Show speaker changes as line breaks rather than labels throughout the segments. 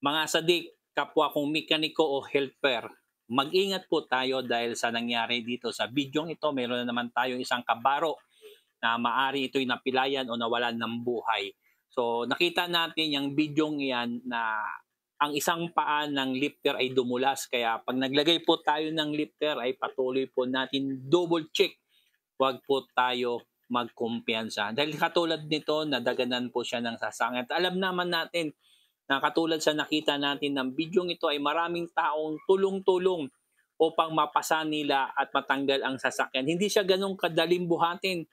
Mga sadik, kapwa kong mekaniko o helper, mag-ingat po tayo dahil sa nangyari dito sa bidyong ito. Meron na naman tayong isang kabaro na maari ito'y napilayan o nawalan ng buhay. So nakita natin yung bidyong yan na ang isang paa ng lifter ay dumulas. Kaya pag naglagay po tayo ng lifter ay patuloy po natin double check. Huwag po tayo magkumpiyansa. Dahil katulad nito, nadaganan po siya ng sasakyan. At alam naman natin na katulad sa nakita natin ng bidyong ito ay maraming taong tulong-tulong upang mapasa nila at matanggal ang sasakyan. Hindi siya ganun kadaling buhatin.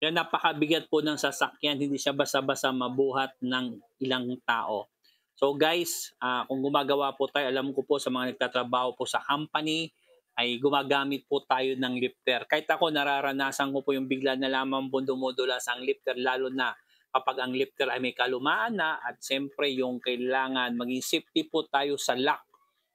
Kaya napakabigat po ng sasakyan, hindi siya basa-basa mabuhat ng ilang tao. So guys, kung gumagawa po tayo, alam ko po sa mga nagtatrabaho po sa company, ay gumagamit po tayo ng lifter. Kahit ako, nararanasan ko po yung bigla na lamang po dumudulas ang lifter, lalo na kapag ang lifter ay may kalumaan na, at siyempre yung kailangan maging safety po tayo sa lock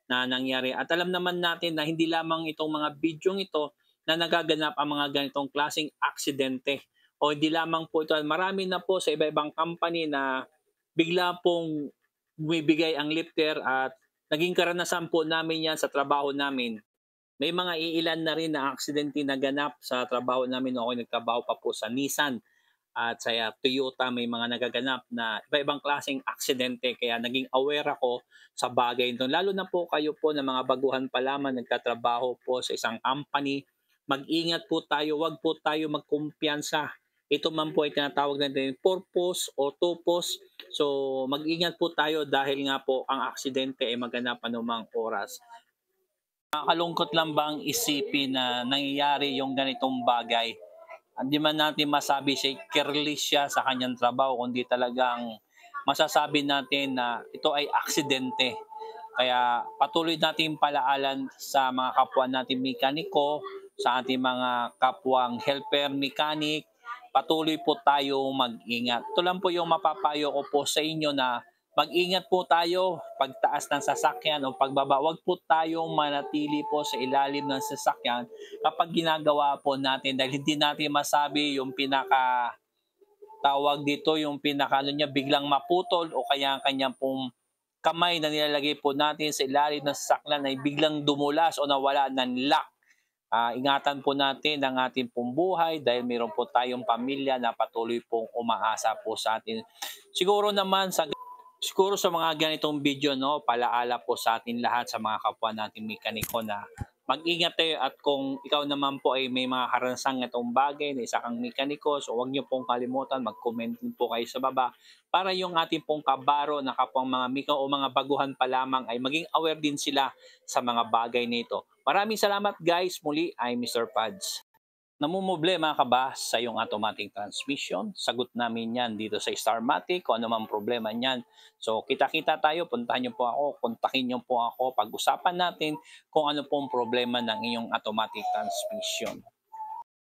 na nangyari. At alam naman natin na hindi lamang itong mga bidyong ito na nagaganap ang mga ganitong klaseng aksidente. O hindi lamang po ito, marami na po sa iba-ibang company na bigla pong bumibigay ang lifter at naging karanasan po namin yan sa trabaho namin. May mga iilan na rin na aksidente na ganap sa trabaho namin noong ako nagtrabaho pa po sa Nissan at sa Toyota. May mga nagaganap na iba-ibang klaseng aksidente, kaya naging aware ako sa bagay nito. Lalo na po kayo po na mga baguhan pa lamang nagtatrabaho po sa isang company, mag-ingat po tayo, wag po tayo magkumpiyansa. Ito man po ay tinatawag natin purpose o tupos. So mag-ingat po tayo dahil nga po ang aksidente ay maganap anumang oras. Nakakalungkot lang ba ang isipin na nangyayari yung ganitong bagay? Hindi man natin masabi siya careless siya sa kanyang trabaho, kundi talagang masasabi natin na ito ay aksidente. Kaya patuloy natin palaalan sa mga kapwa natin mekaniko, sa ating mga kapwang helper mechanic, patuloy po tayo mag-ingat. Ito lang po yung mapapayo ko po sa inyo na mag-ingat po tayo pagtaas ng sasakyan o pagbaba. Huwag po tayong manatili po sa ilalim ng sasakyan kapag ginagawa po natin, dahil hindi natin masabi yung pinaka tawag dito, yung pinaka ano niya, biglang maputol o kaya ang kanyang pong kamay na nilalagay po natin sa ilalim ng sasakyan ay biglang dumulas o nawala ng lock. Ingatan po natin ang ating pong buhay dahil mayroon po tayong pamilya na patuloy pong umaasa po sa atin. Siguro sa mga ganitong video, no, palaala po sa atin lahat, sa mga kapwa nating mekaniko, na mag-ingat tayo. At kung ikaw naman po ay may mga karansang itong bagay na isa kang mekaniko, so huwag niyo pong kalimutan, mag-comment din po kayo sa baba para yung ating pong kabaro na kapwang mga mika o mga baguhan pa lamang ay maging aware din sila sa mga bagay nito. Maraming salamat guys. Muli ay Mr. Pads. Namumblema ka ba sa iyong automatic transmission? Sagot namin yan dito sa Starmatic kung ano mang problema niyan. So kita-kita tayo, puntahan niyo po ako, kontakin niyo po ako, pag-usapan natin kung ano pong problema ng iyong automatic transmission.